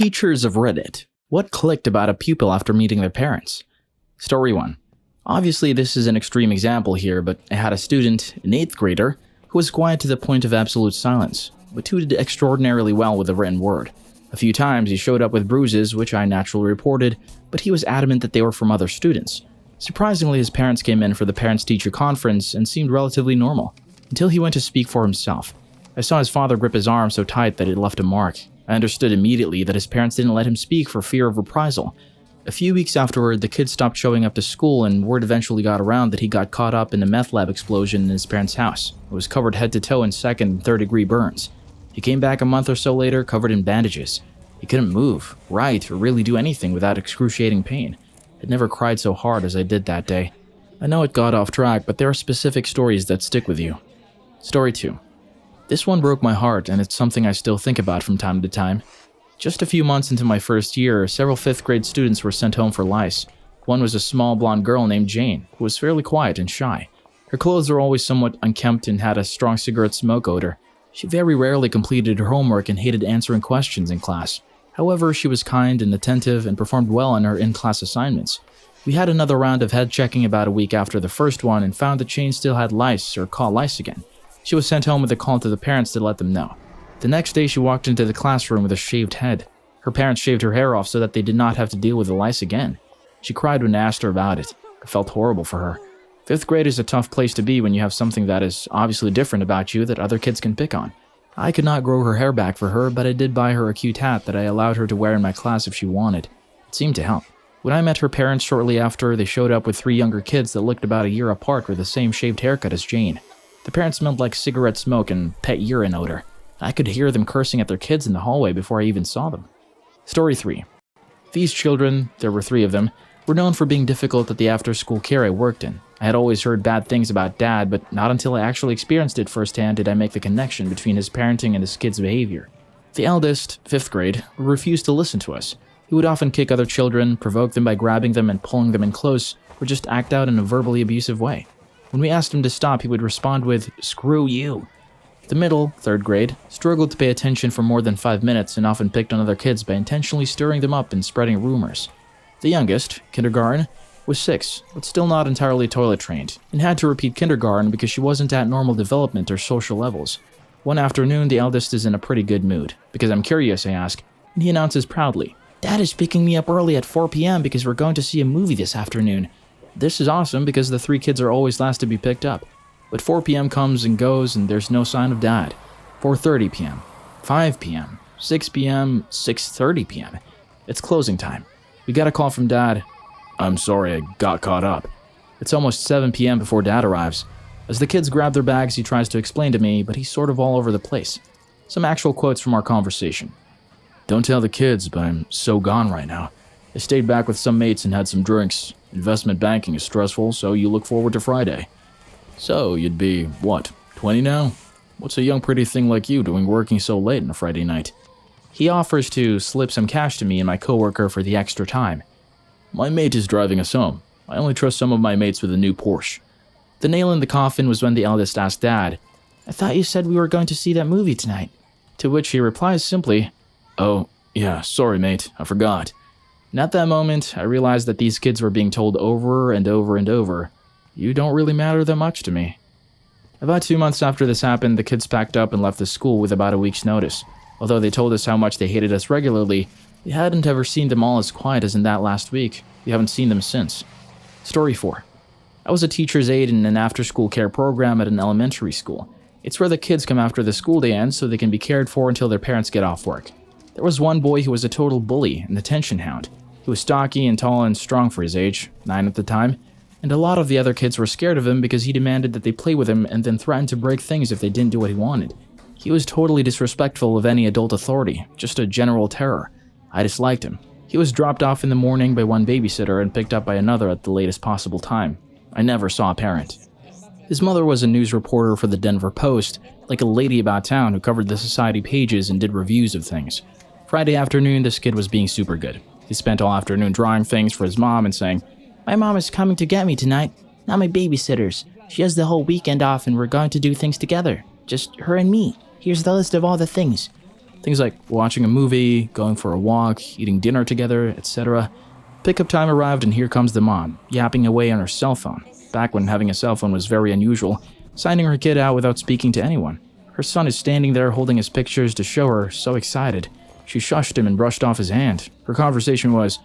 Teachers of Reddit. What clicked about a pupil after meeting their parents? Story 1. Obviously, this is an extreme example here, but I had a student, an 8th grader, who was quiet to the point of absolute silence, but who did extraordinarily well with the written word. A few times he showed up with bruises, which I naturally reported, but he was adamant that they were from other students. Surprisingly, his parents came in for the parents-teacher conference and seemed relatively normal, until he went to speak for himself. I saw his father grip his arm so tight that it left a mark. I understood immediately that his parents didn't let him speak for fear of reprisal. A few weeks afterward, the kid stopped showing up to school, and word eventually got around that he got caught up in a meth lab explosion in his parents' house. It was covered head to toe in second and third-degree burns. He came back a month or so later covered in bandages. He couldn't move, write, or really do anything without excruciating pain. I'd never cried so hard as I did that day. I know it got off track, but there are specific stories that stick with you. Story 2. This one broke my heart, and it's something I still think about from time to time. Just a few months into my first year, several 5th grade students were sent home for lice. One was a small blonde girl named Jane, who was fairly quiet and shy. Her clothes were always somewhat unkempt and had a strong cigarette smoke odor. She very rarely completed her homework and hated answering questions in class. However, she was kind and attentive and performed well on her in-class assignments. We had another round of head checking about a week after the first one and found that Jane still had lice or caught lice again. She was sent home with a call to the parents to let them know. The next day, she walked into the classroom with a shaved head. Her parents shaved her hair off so that they did not have to deal with the lice again. She cried when I asked her about it. I felt horrible for her. 5th grade is a tough place to be when you have something that is obviously different about you that other kids can pick on. I could not grow her hair back for her, but I did buy her a cute hat that I allowed her to wear in my class if she wanted. It seemed to help. When I met her parents shortly after, they showed up with 3 younger kids that looked about a year apart with the same shaved haircut as Jane. The parents smelled like cigarette smoke and pet urine odor. I could hear them cursing at their kids in the hallway before I even saw them. Story 3. These children, there were 3 of them, were known for being difficult at the after-school care I worked in. I had always heard bad things about Dad, but not until I actually experienced it firsthand did I make the connection between his parenting and his kids' behavior. The eldest, 5th grade, refused to listen to us. He would often kick other children, provoke them by grabbing them and pulling them in close, or just act out in a verbally abusive way. When we asked him to stop, he would respond with, "Screw you." The middle, 3rd grade, struggled to pay attention for more than 5 minutes and often picked on other kids by intentionally stirring them up and spreading rumors. The youngest, kindergarten, was 6, but still not entirely toilet trained, and had to repeat kindergarten because she wasn't at normal development or social levels. One afternoon, the eldest is in a pretty good mood. Because I'm curious, I ask, and he announces proudly, "Dad is picking me up early at 4 p.m. because we're going to see a movie this afternoon." This is awesome because the 3 kids are always last to be picked up. But 4 p.m. comes and goes and there's no sign of Dad. 4:30 p.m., 5 p.m., 6 p.m., 6:30 p.m. It's closing time. We got a call from Dad. "I'm sorry, I got caught up." It's almost 7 p.m. before Dad arrives. As the kids grab their bags, he tries to explain to me, but he's sort of all over the place. Some actual quotes from our conversation. "Don't tell the kids, but I'm so gone right now. I stayed back with some mates and had some drinks. Investment banking is stressful, so you look forward to Friday. So, you'd be, what, 20 now? What's a young pretty thing like you doing working so late on a Friday night?" He offers to slip some cash to me and my coworker for the extra time. "My mate is driving us home. I only trust some of my mates with a new Porsche." The nail in the coffin was when the eldest asked Dad, "I thought you said we were going to see that movie tonight." To which he replies simply, "Oh, yeah, sorry mate, I forgot." And at that moment, I realized that these kids were being told over and over and over, "You don't really matter that much to me." About 2 months after this happened, the kids packed up and left the school with about a week's notice. Although they told us how much they hated us regularly, we hadn't ever seen them all as quiet as in that last week. We haven't seen them since. Story 4. I was a teacher's aide in an after-school care program at an elementary school. It's where the kids come after the school day ends so they can be cared for until their parents get off work. There was one boy who was a total bully and attention hound. He was stocky and tall and strong for his age, 9 at the time, and a lot of the other kids were scared of him because he demanded that they play with him and then threatened to break things if they didn't do what he wanted. He was totally disrespectful of any adult authority, just a general terror. I disliked him. He was dropped off in the morning by one babysitter and picked up by another at the latest possible time. I never saw a parent. His mother was a news reporter for the Denver Post, like a lady about town who covered the society pages and did reviews of things. Friday afternoon, this kid was being super good. He spent all afternoon drawing things for his mom and saying, "My mom is coming to get me tonight. Not my babysitter's. She has the whole weekend off and we're going to do things together. Just her and me. Here's the list of all the things." Things like watching a movie, going for a walk, eating dinner together, etc. Pickup time arrived and here comes the mom, yapping away on her cell phone. Back when having a cell phone was very unusual, signing her kid out without speaking to anyone. Her son is standing there holding his pictures to show her, so excited. She shushed him and brushed off his hand. Her conversation was,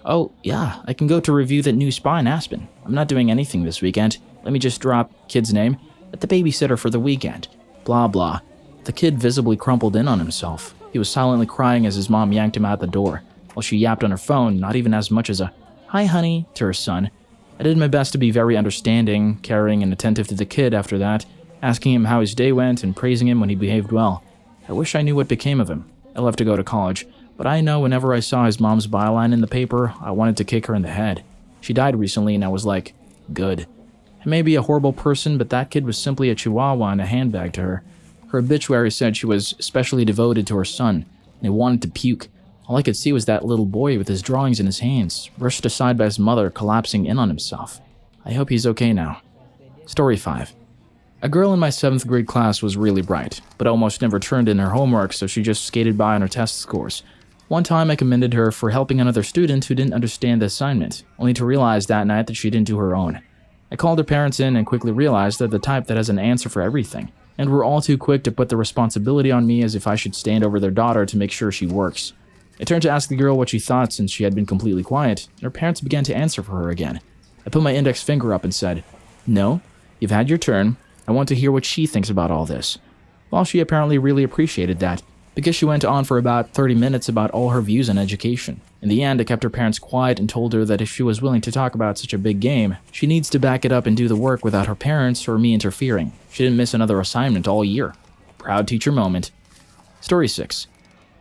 "Oh, yeah, I can go to review that new spa in Aspen. I'm not doing anything this weekend. Let me just drop," kid's name, "at the babysitter for the weekend." Blah, blah. The kid visibly crumpled in on himself. He was silently crying as his mom yanked him out the door, while she yapped on her phone, not even as much as a "Hi, honey," to her son. I did my best to be very understanding, caring, and attentive to the kid after that, asking him how his day went and praising him when he behaved well. I wish I knew what became of him. I left to go to college, but I know whenever I saw his mom's byline in the paper, I wanted to kick her in the head. She died recently and I was like, good. I may be a horrible person, but that kid was simply a chihuahua and a handbag to her. Her obituary said she was especially devoted to her son, and I wanted to puke. All I could see was that little boy with his drawings in his hands, brushed aside by his mother, collapsing in on himself. I hope he's okay now. Story 5. A girl in my 7th grade class was really bright, but almost never turned in her homework, so she just skated by on her test scores. One time I commended her for helping another student who didn't understand the assignment, only to realize that night that she didn't do her own. I called her parents in and quickly realized they're the type that has an answer for everything, and were all too quick to put the responsibility on me as if I should stand over their daughter to make sure she works. I turned to ask the girl what she thought since she had been completely quiet, and her parents began to answer for her again. I put my index finger up and said, "No, you've had your turn. I want to hear what she thinks about all this." Well, she apparently really appreciated that, because she went on for about 30 minutes about all her views on education. In the end, I kept her parents quiet and told her that if she was willing to talk about such a big game, she needs to back it up and do the work without her parents or me interfering. She didn't miss another assignment all year. Proud teacher moment. Story 6.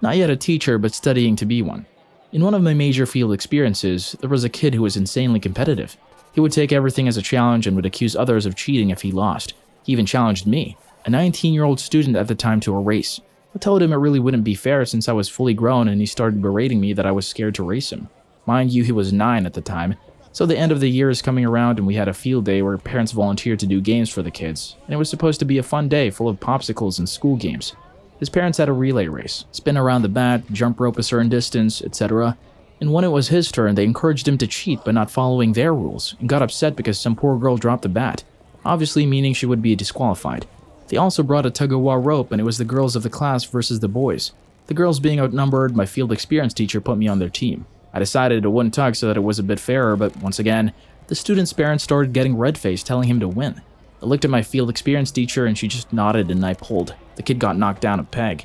Not yet a teacher, but studying to be one. In one of my major field experiences, there was a kid who was insanely competitive. He would take everything as a challenge and would accuse others of cheating if he lost. He even challenged me, a 19-year-old student at the time, to a race. I told him it really wouldn't be fair since I was fully grown, and he started berating me that I was scared to race him. Mind you, he was 9 at the time. So the end of the year is coming around and we had a field day where parents volunteered to do games for the kids, and it was supposed to be a fun day full of popsicles and school games. His parents had a relay race, spin around the bat, jump rope a certain distance, etc. And when it was his turn, they encouraged him to cheat by not following their rules, and got upset because some poor girl dropped the bat, obviously meaning she would be disqualified. They also brought a tug-of-war rope, and it was the girls of the class versus the boys. The girls being outnumbered, my field experience teacher put me on their team. I decided it wouldn't tug so that it was a bit fairer, but once again, the student's parents started getting red-faced, telling him to win. I looked at my field experience teacher and she just nodded and I pulled. The kid got knocked down a peg.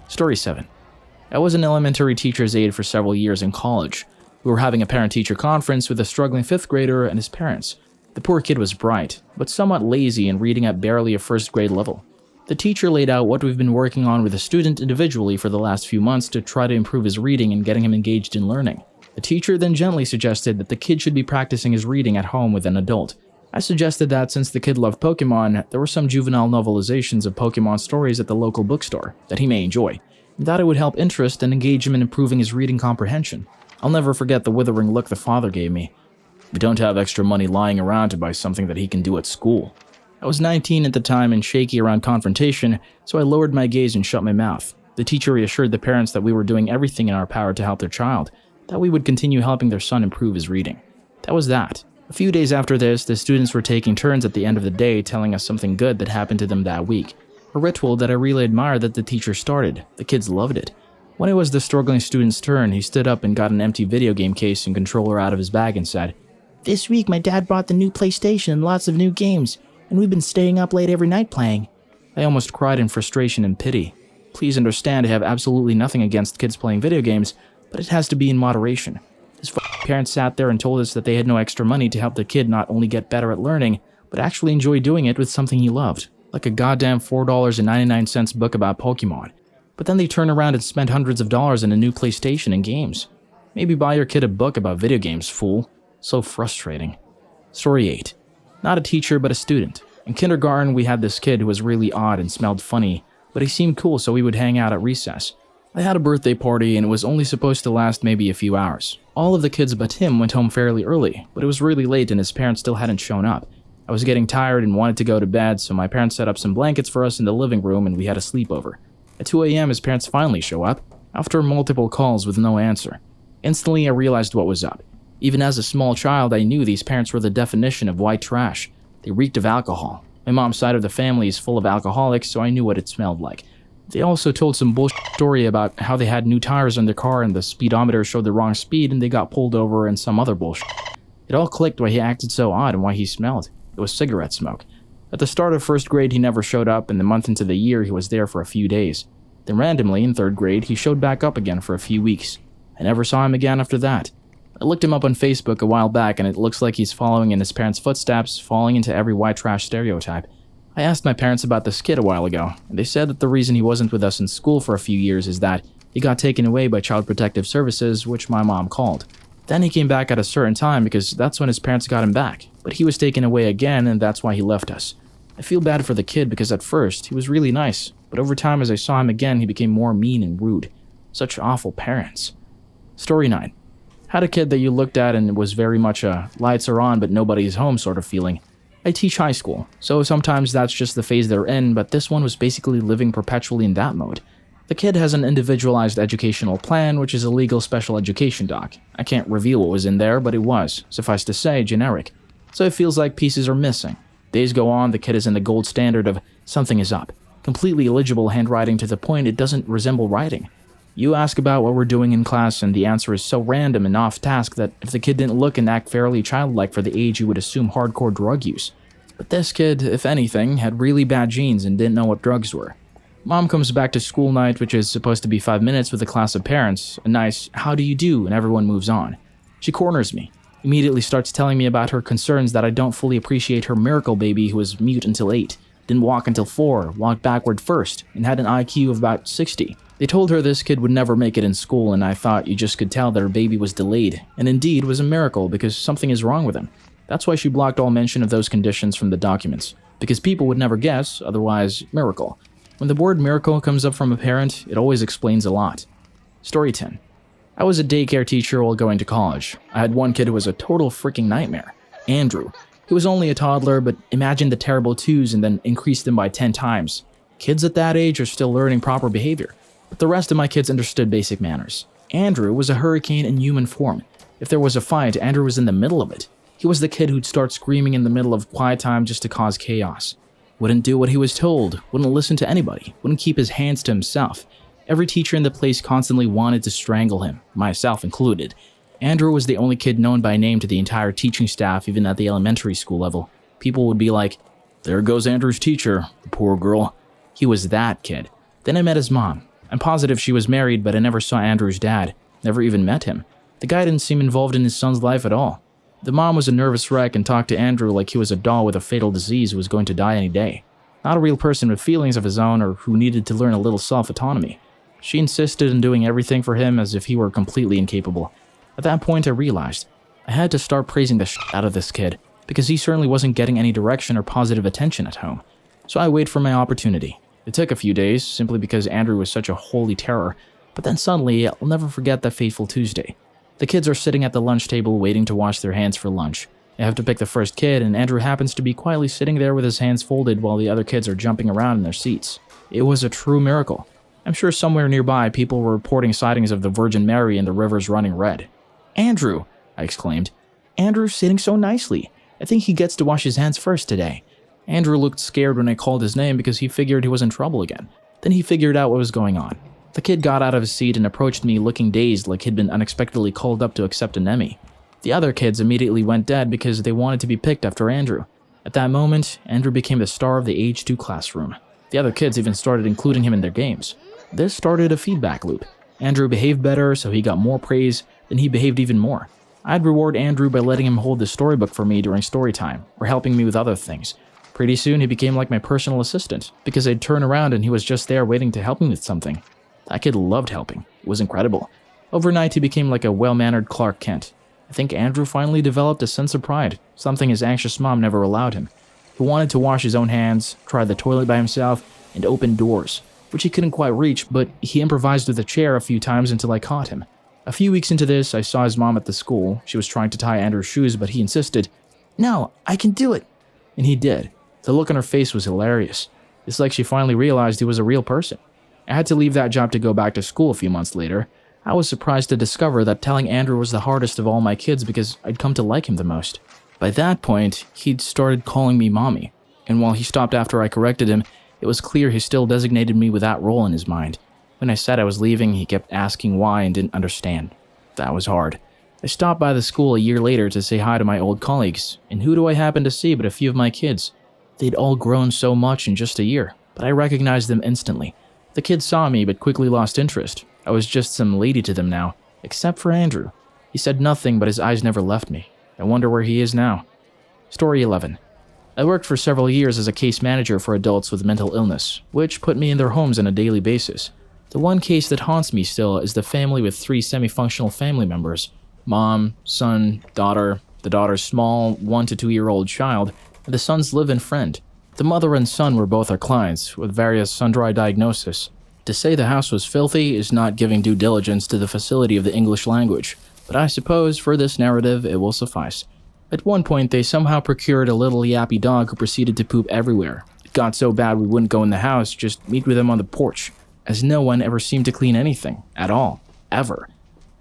Story 7. I was an elementary teacher's aide for several years in college. We were having a parent-teacher conference with a struggling 5th grader and his parents. The poor kid was bright, but somewhat lazy and reading at barely a 1st grade level. The teacher laid out what we've been working on with the student individually for the last few months to try to improve his reading and getting him engaged in learning. The teacher then gently suggested that the kid should be practicing his reading at home with an adult. I suggested that since the kid loved Pokemon, there were some juvenile novelizations of Pokemon stories at the local bookstore that he may enjoy, and that it would help interest and engage him in improving his reading comprehension. I'll never forget the withering look the father gave me. We don't have extra money lying around to buy something that he can do at school. I was 19 at the time and shaky around confrontation, so I lowered my gaze and shut my mouth. The teacher reassured the parents that we were doing everything in our power to help their child, that we would continue helping their son improve his reading. That was that. A few days after this, the students were taking turns at the end of the day telling us something good that happened to them that week. A ritual that I really admired that the teacher started. The kids loved it. When it was the struggling student's turn, he stood up and got an empty video game case and controller out of his bag and said, "This week my dad bought the new PlayStation and lots of new games, and we've been staying up late every night playing." I almost cried in frustration and pity. Please understand I have absolutely nothing against kids playing video games, but it has to be in moderation. His parents sat there and told us that they had no extra money to help the kid not only get better at learning, but actually enjoy doing it with something he loved, like a goddamn $4.99 book about Pokemon. But then they turn around and spend hundreds of dollars on a new PlayStation and games. Maybe buy your kid a book about video games, fool. So frustrating. Story 8. Not a teacher, but a student. In kindergarten, we had this kid who was really odd and smelled funny, but he seemed cool, so we would hang out at recess. I had a birthday party and it was only supposed to last maybe a few hours. All of the kids but him went home fairly early, but it was really late and his parents still hadn't shown up. I was getting tired and wanted to go to bed, so my parents set up some blankets for us in the living room and we had a sleepover. At 2 a.m. his parents finally show up, after multiple calls with no answer. Instantly I realized what was up. Even as a small child, I knew these parents were the definition of white trash. They reeked of alcohol. My mom's side of the family is full of alcoholics, so I knew what it smelled like. They also told some bullshit story about how they had new tires on their car and the speedometer showed the wrong speed and they got pulled over and some other bullshit. It all clicked why he acted so odd and why he smelled. It was cigarette smoke. At the start of first grade, he never showed up, and the month into the year, he was there for a few days. Then randomly, in third grade, he showed back up again for a few weeks. I never saw him again after that. I looked him up on Facebook a while back, and it looks like he's following in his parents' footsteps, falling into every white trash stereotype. I asked my parents about this kid a while ago, and they said that the reason he wasn't with us in school for a few years is that he got taken away by Child Protective Services, which my mom called. Then he came back at a certain time because that's when his parents got him back, but he was taken away again and that's why he left us. I feel bad for the kid because at first, he was really nice, but over time as I saw him again, he became more mean and rude. Such awful parents. Story 9. Had a kid that you looked at and it was very much a lights are on but nobody's home sort of feeling. I teach high school, so sometimes that's just the phase they're in, but this one was basically living perpetually in that mode. The kid has an individualized educational plan, which is a legal special education doc. I can't reveal what was in there, but it was, suffice to say, generic. So it feels like pieces are missing. Days go on, the kid is in the gold standard of something is up. Completely illegible handwriting to the point it doesn't resemble writing. You ask about what we're doing in class and the answer is so random and off task that if the kid didn't look and act fairly childlike for the age you would assume hardcore drug use. But this kid, if anything, had really bad genes and didn't know what drugs were. Mom comes back to school night, which is supposed to be 5 minutes with a class of parents, a nice, how do you do, and everyone moves on. She corners me, immediately starts telling me about her concerns that I don't fully appreciate her miracle baby who was mute until 8, didn't walk until 4, walked backward first, and had an IQ of about 60. They told her this kid would never make it in school, and I thought you just could tell that her baby was delayed, and indeed was a miracle because something is wrong with him. That's why she blocked all mention of those conditions from the documents, because people would never guess, otherwise, miracle. When the word miracle comes up from a parent, it always explains a lot. Story 10. I was a daycare teacher while going to college. I had one kid who was a total freaking nightmare. Andrew. He was only a toddler, but imagine the terrible twos and then increased them by 10 times. Kids at that age are still learning proper behavior, but the rest of my kids understood basic manners. Andrew was a hurricane in human form. If there was a fight, Andrew was in the middle of it. He was the kid who'd start screaming in the middle of quiet time just to cause chaos. Wouldn't do what he was told, wouldn't listen to anybody, wouldn't keep his hands to himself. Every teacher in the place constantly wanted to strangle him, myself included. Andrew was the only kid known by name to the entire teaching staff, even at the elementary school level. People would be like, "There goes Andrew's teacher, the poor girl." He was that kid. Then I met his mom. I'm positive she was married, but I never saw Andrew's dad, never even met him. The guy didn't seem involved in his son's life at all. The mom was a nervous wreck and talked to Andrew like he was a doll with a fatal disease who was going to die any day. Not a real person with feelings of his own or who needed to learn a little self-autonomy. She insisted on doing everything for him as if he were completely incapable. At that point I realized I had to start praising the shit out of this kid because he certainly wasn't getting any direction or positive attention at home. So I waited for my opportunity. It took a few days simply because Andrew was such a holy terror, but then suddenly I'll never forget that fateful Tuesday. The kids are sitting at the lunch table waiting to wash their hands for lunch. They have to pick the first kid, and Andrew happens to be quietly sitting there with his hands folded while the other kids are jumping around in their seats. It was a true miracle. I'm sure somewhere nearby people were reporting sightings of the Virgin Mary and the rivers running red. "Andrew!" I exclaimed. "Andrew's sitting so nicely. I think he gets to wash his hands first today." Andrew looked scared when I called his name because he figured he was in trouble again. Then he figured out what was going on. The kid got out of his seat and approached me looking dazed like he'd been unexpectedly called up to accept an Emmy. The other kids immediately went dead because they wanted to be picked after Andrew. At that moment, Andrew became the star of the age 2 classroom. The other kids even started including him in their games. This started a feedback loop. Andrew behaved better, so he got more praise, then he behaved even more. I'd reward Andrew by letting him hold the storybook for me during story time, or helping me with other things. Pretty soon he became like my personal assistant, because I'd turn around and he was just there waiting to help me with something. That kid loved helping. It was incredible. Overnight he became like a well-mannered Clark Kent. I think Andrew finally developed a sense of pride, something his anxious mom never allowed him. He wanted to wash his own hands, try the toilet by himself, and open doors, which he couldn't quite reach, but he improvised with a chair a few times until I caught him. A few weeks into this, I saw his mom at the school. She was trying to tie Andrew's shoes, but he insisted, "No, I can do it." And he did. The look on her face was hilarious. It's like she finally realized he was a real person. I had to leave that job to go back to school a few months later. I was surprised to discover that telling Andrew was the hardest of all my kids because I'd come to like him the most. By that point, he'd started calling me mommy, and while he stopped after I corrected him, it was clear he still designated me with that role in his mind. When I said I was leaving, he kept asking why and didn't understand. That was hard. I stopped by the school a year later to say hi to my old colleagues, and who do I happen to see but a few of my kids? They'd all grown so much in just a year, but I recognized them instantly. The kids saw me but quickly lost interest. I was just some lady to them now, except for Andrew. He said nothing, but his eyes never left me. I wonder where he is now. Story 11. I worked for several years as a case manager for adults with mental illness, which put me in their homes on a daily basis. The one case that haunts me still is the family with 3 semi-functional family members: mom, son, daughter, the daughter's small 1 to 2 year old child, and the son's live-in friend. The mother and son were both our clients, with various sundry diagnoses. To say the house was filthy is not giving due diligence to the facility of the English language, but I suppose for this narrative it will suffice. At one point, they somehow procured a little yappy dog who proceeded to poop everywhere. It got so bad we wouldn't go in the house, just meet with him on the porch, as no one ever seemed to clean anything, at all, ever.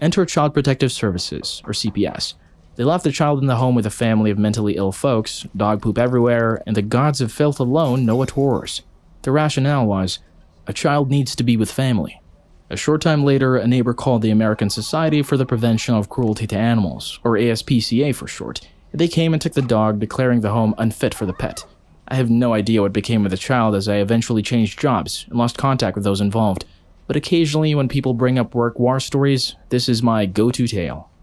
Enter Child Protective Services, or CPS. They left the child in the home with a family of mentally ill folks, dog poop everywhere, and the gods of filth alone know what horrors. The rationale was, a child needs to be with family. A short time later, a neighbor called the American Society for the Prevention of Cruelty to Animals, or ASPCA for short. They came and took the dog, declaring the home unfit for the pet. I have no idea what became of the child as I eventually changed jobs and lost contact with those involved, but occasionally when people bring up work war stories, this is my go-to tale.